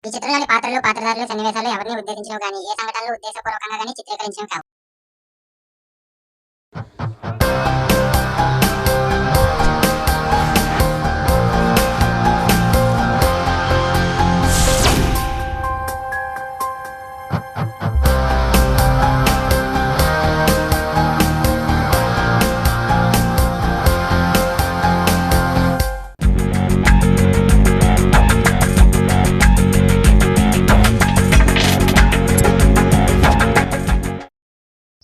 ఈ చిత్రంలోని పాత్రలు, పాత్రధారులు, సన్నివేశాలు ఎవరిని ఉద్దేశించినవి గానీ, ఏ సంఘటనలు ఉద్దేశపూర్వకంగా గానీ చిత్రీకరించినవి కావు.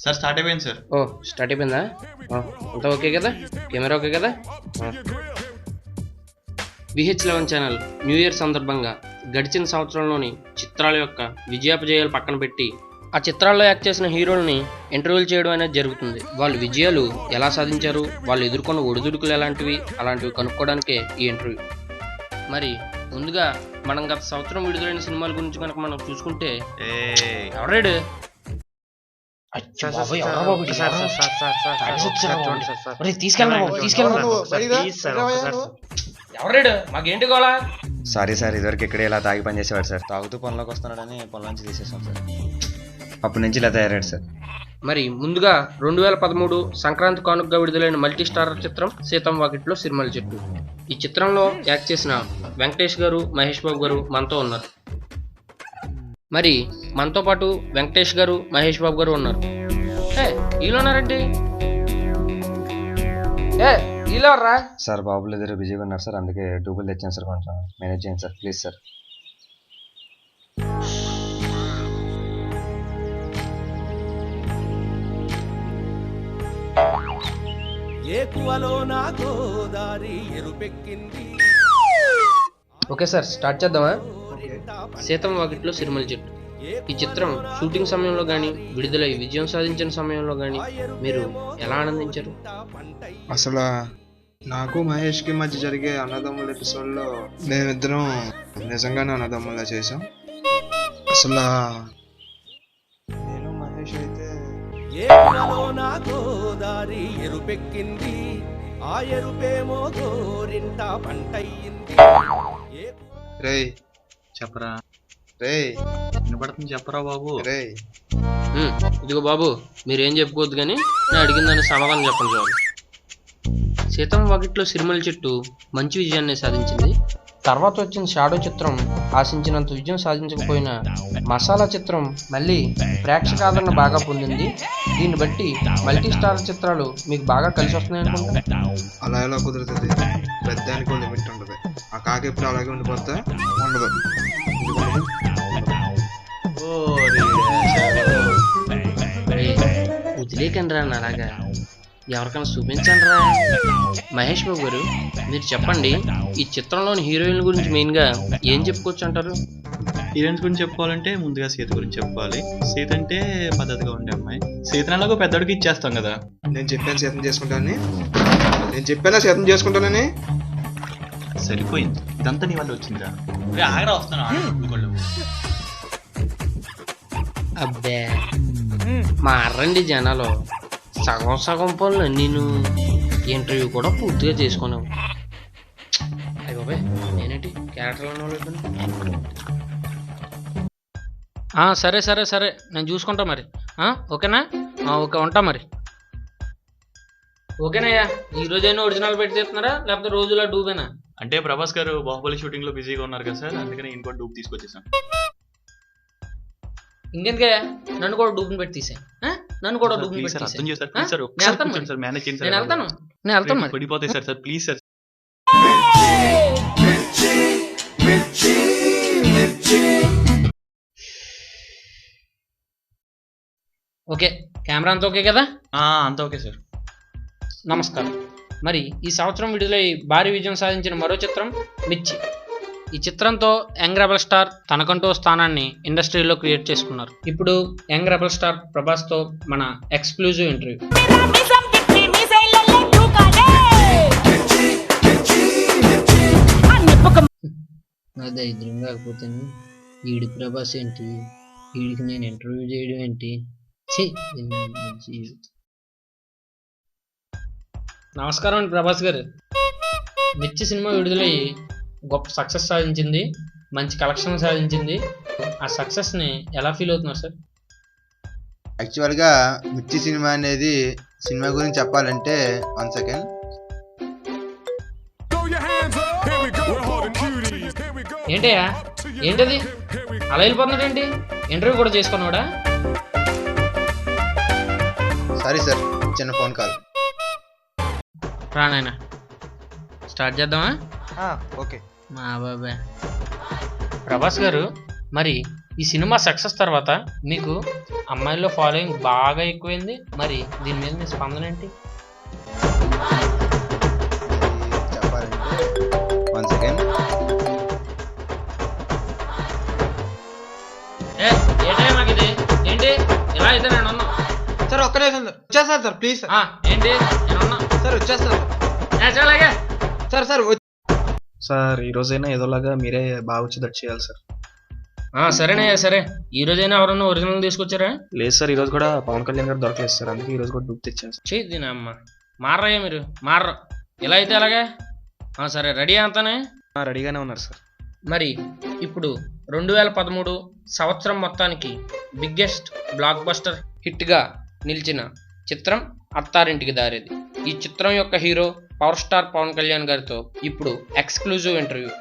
సార్ స్టార్ట్ అయిపోయింది సార్. ఓ స్టార్ట్ అయిపోయిందా? అంతా ఓకే కదా? కెమెరా ఓకే కదా? VH11 ఛానల్ న్యూ ఇయర్ సందర్భంగా గడిచిన సంవత్సరంలోని చిత్రాల యొక్క విజయాపజయాలు పక్కన పెట్టి ఆ చిత్రాల్లో యాక్ట్ చేసిన హీరోల్ని ఇంటర్వ్యూలు చేయడం అనేది జరుగుతుంది. వాళ్ళ విజయాలు ఎలా సాధించారు, వాళ్ళు ఎదుర్కొన్న ఒడిదుడుకులు ఎలాంటివి, అలాంటివి కనుక్కోవడానికే ఈ ఇంటర్వ్యూ. మరి ముందుగా మనం గత సంవత్సరం విడుదలైన సినిమాల గురించి కనుక మనం చూసుకుంటే ఎవరాడు ఎవరాడు మాకేంటి గోళ? సారీ సార్, ఇదివరకు ఇక్కడే ఇలా తాగి పనిచేసేవాడు సార్. తాగుతూ పనిలోకి వస్తున్నాడని పొలం నుంచి తీసేసాం సార్. అప్పటి నుంచి ఇలా తయారయ్యాడు సార్. మరి ముందుగా 2013 సంక్రాంతి కానుకగా విడుదలైన మల్టీ స్టారర్ చిత్రం సీతం వాకిట్లో సిరిమల్ల చెట్టు. ఈ చిత్రంలో యాక్ట్ చేసిన వెంకటేష్ గారు, మహేష్ బాబు గారు మనతో ఉన్నారు. మరి మనతో పాటు వెంకటేష్ గారు, మహేష్ బాబు గారు ఉన్నారు. వీళ్ళు ఉన్నారండి? వీళ్ళెవర్రా? సార్ బాబులు ఎదురు బిజీగా ఉన్నారు సార్, అందుకే డబ్బులు తెచ్చాను సార్. కొంచెం మేనేజ్ చేయండి sir, please sir. Okay sir, start చేద్దామా? సీతం వాకిట్లో సిరిమల్ల చెట్టు. ఈ చిత్రం షూటింగ్ సమయంలో కానీ, విడుదలై విజయం సాధించిన సమయంలో కానీ మీరు ఎలా ఆనందించారు? అసలు నాకు మహేష్కి మధ్య జరిగే అన్నదమ్ముల ఎపిసోడ్లో మేమిద్దరం నిజంగానే అన్నదమ్ములా చేసాం. అసలు నేను మహేష్ అయితే రేయ్ చెప్పరా? రేయ్ వినపడుతుంది, చెప్పరా బాబు. రేయ్ ఇదిగో బాబు, మీరేం చెప్పుకోవద్దు కానీ నేను అడిగిన దాన్ని సమాధానం చెప్పండి చాలు. సీతం వాకిట్లో సిరిమల్ల చెట్టు మంచి విజయాన్ని సాధించింది. తర్వాత వచ్చిన షాడో చిత్రం ఆశించినంత విజయం సాధించకపోయినా మసాలా చిత్రం మళ్ళీ ప్రేక్షక ఆదరణ బాగా పొందింది. దీన్ని బట్టి మల్టీ స్టార్ చిత్రాలు మీకు బాగా కలిసి వస్తున్నాయి అనుకుంటా. అలా ఎలా కుదురుతుంది? పెద్దానికి లిమిట్ ఉండదు. ఆ కాకి ఎప్పుడు అలాగే ఉండిపోతా ఉండదు. వదిలేకండి రా అలాగా, ఎవరికైనా చూపించండి రా. మహేష్ బాబు గారు, మీరు చెప్పండి, ఈ చిత్రంలోని హీరోయిన్ గురించి మెయిన్గా ఏం చెప్పుకోవచ్చు అంటారు? హీరోయిన్స్ గురించి చెప్పుకోవాలంటే ముందుగా సీత గురించి చెప్పుకోవాలి. సీత అంటే పద్ధతిగా ఉండే అమ్మాయి. సీతను అలాగో పెద్దడికి ఇచ్చేస్తాం కదా. నేను చెప్పాను శాతం చేసుకుంటానని, నేను చెప్పానా శాతం చేసుకుంటానని. సరిపోయింది, ఇదంతా నీ వల్ల వచ్చిందిరా. ఆగరా, వస్తాను. అబ్బే మారండి జనాలు, సగం సగం పనులు నేను ఇంటర్వ్యూ కూడా పూర్తిగా చేసుకున్నావు. అయ్య బాబాయ్, నేనేంటి క్యారెక్టర్లో సరే సరే సరే, నేను చూసుకుంటా మరి. ఓకేనా? ఓకే, ఉంటా మరి. ఓకేనయ్యా, ఈ రోజైనా ఒరిజినల్ పెట్టి తీస్తున్నారా లేకపోతే రోజులా డూబేనా? అంటే ప్రభాస్ గారు బాహుబలి షూటింగ్ లో బిజీగా ఉన్నారు కదా సార్, అందుకని ఇంకో డూబ్ తీసుకొచ్చేసాం. ఇంకెందుకే నన్ను కూడా డూబ్ని పెట్టి తీసా? నన్ను కూడా డూబ్ని పెట్టి తీసా. నేను వెళ్తాను మరి. పడిపోతాయి sir. Sir please sir. Okay, camera అంతా ఓకే కదా? అంతా ఓకే సార్. నమస్కారం. మరి ఈ సంవత్సరం విడుదలై భారీ విజయం సాధించిన మరో చిత్రం మిర్చి. ఈ చిత్రంతో యంగ్ రెబల్ స్టార్ తనకంటూ స్థానాన్ని ఇండస్ట్రీలో క్రియేట్ చేసుకున్నారు. ఇప్పుడు యంగ్ రెబల్ స్టార్ ప్రభాస్తో మన ఎక్స్క్లూజివ్ ఇంటర్వ్యూ. అదే ఇద్దరం కాకపోతే ఈడి ప్రభాస్ ఏంటి, వీడికి నేను ఇంటర్వ్యూ చేయడం ఏంటి? నమస్కారం అండి ప్రభాస్ గారు. మిర్చి సినిమా విడుదలయ్యి గొప్ప సక్సెస్ సాధించింది. మంచి కలెక్షన్ సాధించింది. ఆ సక్సెస్ని ఎలా ఫీల్ అవుతున్నారు సార్? యాక్చువల్గా మిర్చి సినిమా అనేది సినిమా గురించి చెప్పాలంటే 1 సెకండ్. ఏంటయ్యా, ఏంటది అలా వెళ్ళిపోతున్నాడేంటి? ఇంటర్వ్యూ కూడా చేసుకున్నాడా? సారీ సార్, చిన్న ఫోన్ కాల్. రా నాయన, స్టార్ట్ చేద్దామా? ఓకే. మా బాబాయ్ ప్రభాస్ గారు, మరి ఈ సినిమా సక్సెస్ తర్వాత మీకు అమ్మాయిల్లో ఫాలోయింగ్ బాగా ఎక్కువైంది. మరి దీని మీద మీ స్పందన ఏంటి? చెప్పాలంటే 1 సెకండ్. ఏంటే మాకు ఇది ఏంటి ఇలా అయితే నేను ఉన్నా సార్ ఒక్క నిమిషం సార్, వచ్చేస్తాను సార్ ప్లీజ్. ఏంటి నేను ఉన్నా సార్ వచ్చేస్తాను చాలాగే సార్. సార్ సార్ ఈ రోజైనా ఏదోలాగా మీరే బాగా వచ్చేటట్టు చేయాలి సార్. సరేనయ్యా, సరే. ఈ రోజైనా ఎవరన్నా ఒరిజినల్ తీసుకొచ్చారా? లేదు సార్, ఈ రోజు కూడా పవన్ కళ్యాణ్ గారు దొరకలేదు సార్, అందుకే ఈ రోజు కూడా డూప్ తెచ్చాను సార్. చేయద్దినా అమ్మ, మారయ్యా మీరు, మారరు. ఇలా అయితే అలాగే. సరే, రెడీ అంతానే? రెడీగానే ఉన్నారు సార్. మరి ఇప్పుడు 2013 సంవత్సరం మొత్తానికి బిగ్గెస్ట్ బ్లాక్ బస్టర్ హిట్గా నిలిచిన చిత్రం అత్తారింటికి దారేది. ఈ చిత్రం యొక్క hero power star Pawan Kalyan గారితో ఇప్పుడు ఎక్స్క్లూజివ్ ఇంటర్వ్యూ.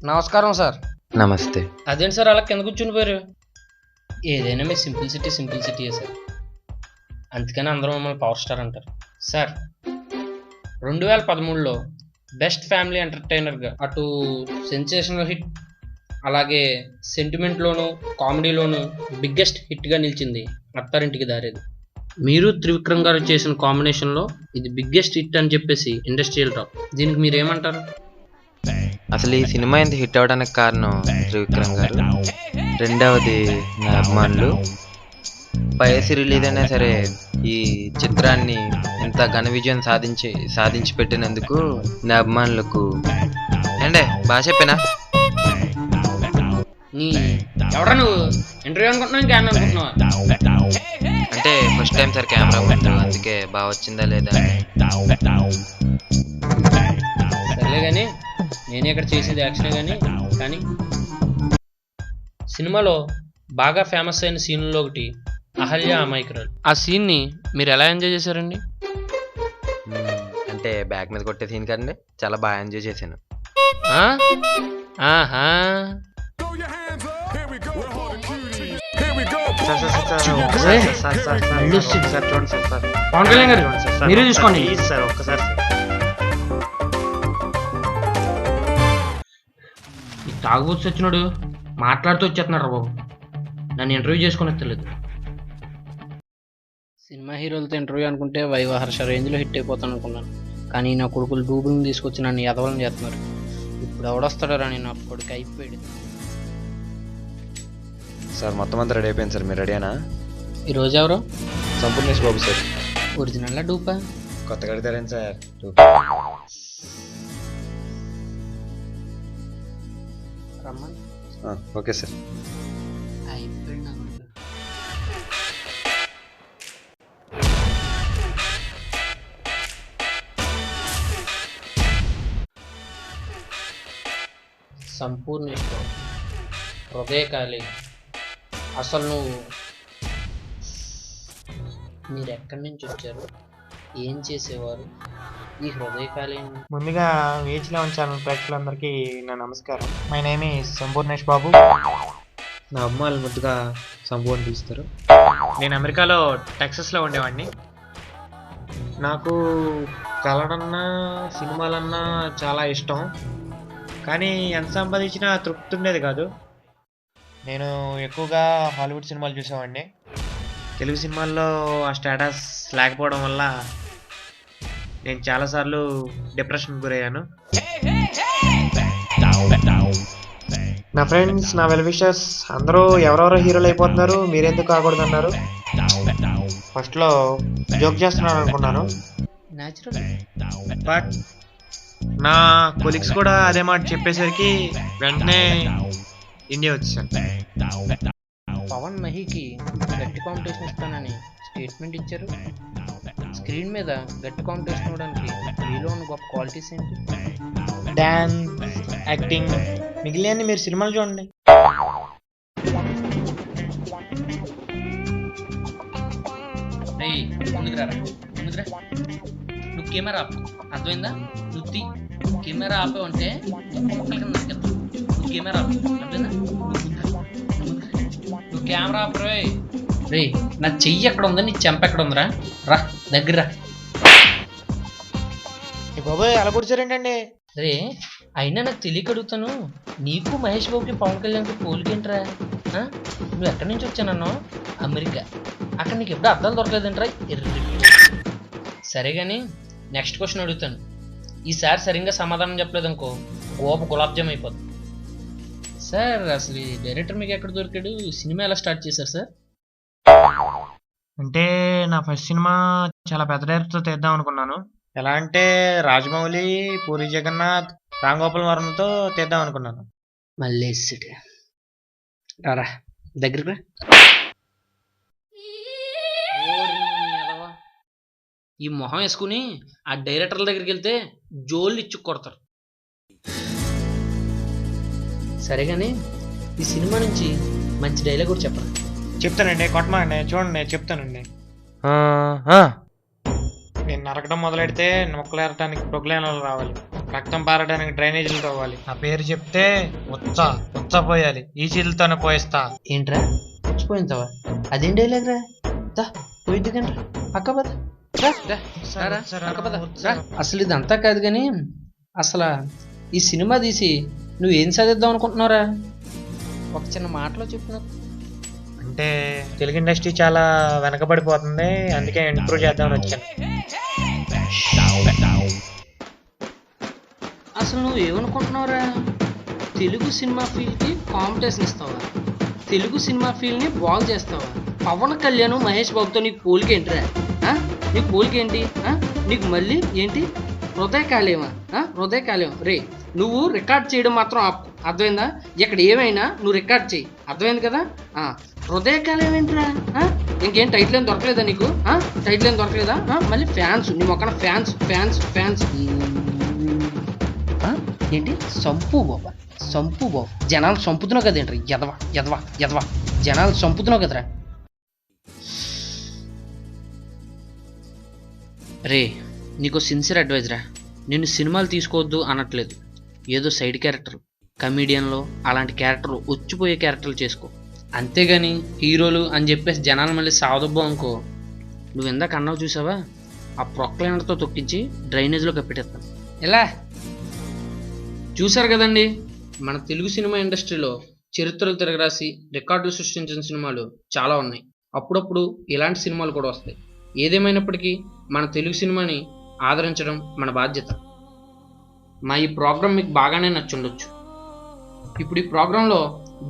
నమస్కారం సార్. నమస్తే. అదేంటి సార్ అలా కింద కూర్చుని పోయారు? ఏదైనా మీ సింపుల్సిటీ సార్, అందుకని అందరూ మమ్మల్ని పవర్ స్టార్ అంటారు. సార్, 2013లో బెస్ట్ ఫ్యామిలీ ఎంటర్టైనర్గా అటు సెన్సేషనల్ హిట్, అలాగే సెంటిమెంట్లోను కామెడీలోను బిగ్గెస్ట్ హిట్గా నిలిచింది అత్తారింటికి దారేది. మీరు త్రివిక్రమ్ గారు చేసిన కాంబినేషన్లో ఇది బిగ్గెస్ట్ హిట్ అని చెప్పేసి ఇండస్ట్రియల్ టాక్. దీనికి మీరు ఏమంటారు? అసలు ఈ సినిమా ఇంత హిట్ అవ్వడానికి కారణం త్రివిక్రమ్ గారు, రెండవది నా అభిమానులు. వయసు రిలీజ్ అయినా సరే ఈ చిత్రాన్ని ఇంత ఘన విజయం సాధించి పెట్టినందుకు నా అభిమానులకు ఏండే బాగా చెప్పినా. ఎవరా నువ్వు ఇంటర్వ్యూ అనుకుంటున్నావు, ఇంకా అనుకుంటున్నావా? అంటే ఫస్ట్ టైం సార్ కెమెరా ముందు, అందుకే బాగా వచ్చిందా లేదా. సర్లే కానీ, నేనే ఇక్కడ చేసేది యాక్షనే కానీ సినిమాలో బాగా ఫేమస్ అయిన సీన్లో ఒకటి అహల్య అమాయకురాలు. ఆ సీన్ని మీరు ఎలా ఎంజాయ్ చేశారండి? అంటే బ్యాక్ మీద కొట్టే సీన్ కదండి, చాలా బాగా ఎంజాయ్ చేశాను. ఆహా, పవన్ కళ్యాణ్ గారు మీరే చూసుకోండి సార్ ఒక్కసారి. ఈ తాగుబోతు వచ్చినాడు మాట్లాడుతూ వచ్చేస్తున్నాడు బాబు, నన్ను ఇంటర్వ్యూ చేసుకుని వస్తలేదు. సినిమా హీరోలతో ఇంటర్వ్యూ అనుకుంటే వైవహర్ష రేంజ్లో హిట్ అయిపోతాను అనుకున్నాను, కానీ నా కొడుకులు డూబుల్ని తీసుకొచ్చి నన్ను ఎదవలని చేస్తున్నారు. ఇప్పుడు ఎవడొస్తాడో రాని నా కొడుకు అయిపోయాడు. సార్ మొత్తం అంతా రెడీ అయిపోయింది సార్, మీరు రెడీనా? ఈరోజు ఎవరు? సంపూర్ణేష్ బాబు సార్. ఒరిజినల్లా డూపా? కొత్తగా అడిగారేం సార్? రమ్మని. Okay sir. అయిపోయాడు నా కొడుకు. సంపూర్ణేష్ బాబు, హృదయకాళి, అసలు మీరు ఎక్కడి నుంచి వచ్చారు, ఏం చేసేవారు, ఈ హృదయకాళి? ముందుగా VH11 ఛానల్ ప్రేక్షకులందరికీ నా నమస్కారం. My name is Sampoornesh Babu. నా అమ్మాయిలు ముద్దుగా సంపూర్ణ పిలుస్తారు. నేను అమెరికాలో టెక్సస్లో ఉండేవాడిని. నాకు కళలన్నా సినిమాలన్నా చాలా ఇష్టం, కానీ ఎంత సంపాదించినా తృప్తి ఉండేది కాదు. నేను ఎక్కువగా హాలీవుడ్ సినిమాలు చూసేవాడిని. తెలుగు సినిమాల్లో ఆ స్టేటస్ లేకపోవడం వల్ల నేను చాలాసార్లు డిప్రెషన్కి గురయ్యాను. నా ఫ్రెండ్స్, నా వెల్ విషర్స్ అందరూ ఎవరెవరో హీరోలు అయిపోతున్నారు, మీరెందుకు కాకూడదు అన్నారు. ఫస్ట్లో జోక్ చేస్తున్నాను అనుకున్నాను, బట్ నా కొలీగ్స్ కూడా అదే మాట చెప్పేసరికి వెంటనే ఇండియా వచ్చేసాను. పవన్ మహీకి గట్టి కాంపిటీషన్ ఇస్తానని స్టేట్మెంట్ ఇచ్చారు. స్క్రీన్ మీద గట్టి కాంపిటీషన్ ఇవ్వడానికి మీలో ఉన్న గొప్ప క్వాలిటీస్ ఏంటి? డాన్స్, యాక్టింగ్, మిగిలిన మీరు సినిమాలు చూడండి. నువ్వు కెమెరా ఆపు, అర్థమైందా? నువ్వు కెమెరా ఆపావు అంటే నువ్వు కెమెరా ఆపు, అర్థమైందా? నువ్వు కెమెరా ఆపరే. రే, నా చెయ్యి ఎక్కడ ఉందా, నీ చెంప ఎక్కడ ఉందిరా? రా దగ్గర. బాబాయ్ అలా కూర్చోరేంటండి? రే, అయినా నాకు తెలియక అడుగుతాను, నీకు మహేష్ బాబుకి పవన్ కళ్యాణ్కి పోలికేంట్రా? నువ్వు ఎక్కడి నుంచి వచ్చానన్నా? అమెరికా. అక్కడ నీకు ఎప్పుడు అర్థాలు దొరకలేదంట్రా? సరే కానీ నెక్స్ట్ క్వశ్చన్ అడుగుతాను. ఈసారి సరిగ్గా సమాధానం చెప్పలేదనుకో గోప గులాబ్ జామ్ అయిపోతుంది. సార్, అసలు ఈ డైరెక్టర్ మీకు ఎక్కడ దొరికాడు? సినిమా ఎలా స్టార్ట్ చేశారు సార్? అంటే నా ఫస్ట్ సినిమా చాలా పెద్ద డైరెక్టర్తో తీద్దాం అనుకున్నాను. ఎలా అంటే రాజమౌళి, పూరి జగన్నాథ్, రామ్ గోపాల్ వర్మతో తీద్దాం అనుకున్నాను. మళ్ళీ రారా దగ్గరికి రా. ఈ మొహం వేసుకుని ఆ డైరెక్టర్ల దగ్గరికి వెళ్తే జోళ్ళు ఇచ్చి కొడతారు. సరే కానీ ఈ సినిమా నుంచి మంచి డైలాగ్ కూడా చెప్పరా? చెప్తానండి, కొట్టమండి, చూడండి చెప్తానండి. నేను నరకడం మొదలెడితే మొక్కలు ఏరటానికి ప్రొక్లైనర్లు రావాలి, రక్తం పారడానికి డ్రైనేజీలు తవ్వాలి, నా పేరు చెప్తే ఉచ్చ పోయాలి, ఈ చీలతోనే పోయిస్తా. ఏంట్రా వచ్చిపోయింతావా? అదేం డైలాగ్ రా? పోయిద్ది కంటే అక్కబద. అసలు ఇదంతా కాదు కానీ అసలు ఈ సినిమా తీసి నువ్వేం సాధిద్దాం అనుకుంటున్నారా? ఒక చిన్న మాటలో చెప్పు. అంటే తెలుగు ఇండస్ట్రీ చాలా వెనకబడిపోతుంది, అందుకే ఇంప్రూవ్ చేద్దామని వచ్చాను. అసలు నువ్వు ఏమనుకుంటున్నావురా? తెలుగు సినిమా ఫీల్డ్కి కాంపిటీషన్ ఇస్తావా? తెలుగు సినిమా ఫీల్డ్ని బాగు చేస్తావా? పవన్ కళ్యాణ్, మహేష్ బాబుతో నీకు పోలికేంట్రా? నీకు పోలికేంటి? నీకు మళ్ళీ ఏంటి హృదయ కాలేమా? హృదయ కాలేమా? రే, నువ్వు రికార్డ్ చేయడం మాత్రం ఆపు, అర్థమైందా? ఇక్కడ ఏమైనా నువ్వు రికార్డ్ చేయి, అర్థమైంది కదా? హృదయ కాలేం ఏంట్రా? ఇంకేం టైటిల్ ఏం దొరకలేదా నీకు? టైటిల్ ఏం దొరకలేదా? మళ్ళీ ఫ్యాన్స్, నీ మొక్కన ఫ్యాన్స్ ఫ్యాన్స్ ఫ్యాన్స్ ఏంటి? సంపు బాబు జనాలు చంపుతున్నావు కదేంట్రా? ఎదవా ఎదవా ఎదవా, జనాలు చంపుతున్నావు కదరా? రే, నీకు సిన్సియర్ అడ్వైజ్ రా. నేను సినిమాలు తీసుకోవద్దు అనట్లేదు, ఏదో సైడ్ క్యారెక్టర్, కమీడియన్లో అలాంటి క్యారెక్టర్లు, వచ్చిపోయే క్యారెక్టర్లు చేసుకో, అంతేగాని హీరోలు అని చెప్పేసి జనాలు మళ్ళీ సావదబ్బో అనుకో. నువ్వు ఇందాక అన్నావు చూసావా, ఆ ప్రొక్లైనర్తో తొక్కించి డ్రైనేజ్లో కప్పెట్టేస్తాను. ఎలా చూశారు కదండి, మన తెలుగు సినిమా ఇండస్ట్రీలో చరిత్రలు తిరగరాసి రికార్డులు సృష్టించిన సినిమాలు చాలా ఉన్నాయి. అప్పుడప్పుడు ఇలాంటి సినిమాలు కూడా వస్తాయి. ఏదేమైనప్పటికీ మన తెలుగు సినిమాని ఆదరించడం మన బాధ్యత. మా ఈ ప్రోగ్రాం మీకు బాగానే నచ్చుండొచ్చు. ఇప్పుడు ఈ ప్రోగ్రాంలో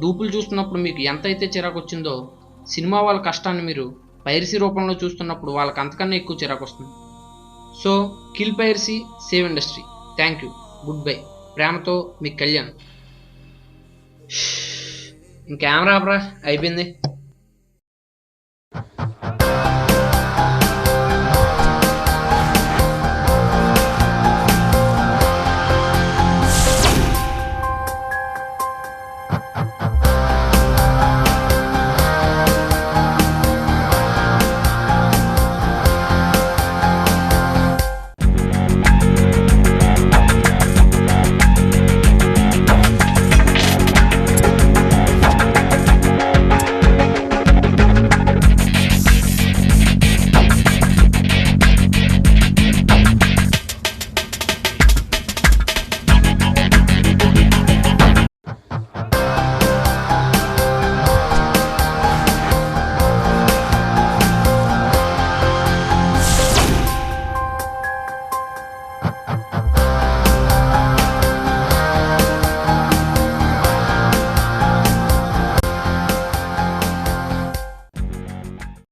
డూపులు చూస్తున్నప్పుడు మీకు ఎంత అయితే చిరాకు వచ్చిందో, సినిమా వాళ్ళ కష్టాన్ని మీరు పైరసీ రూపంలో చూస్తున్నప్పుడు వాళ్ళకి అంతకన్నా ఎక్కువ చిరాకు వస్తుంది. So kill piracy, save industry. Thank you, good bye. ప్రేమతో మీ కళ్యాణ్. ఇంకెమెరా ఆపరా, అయిపోయింది.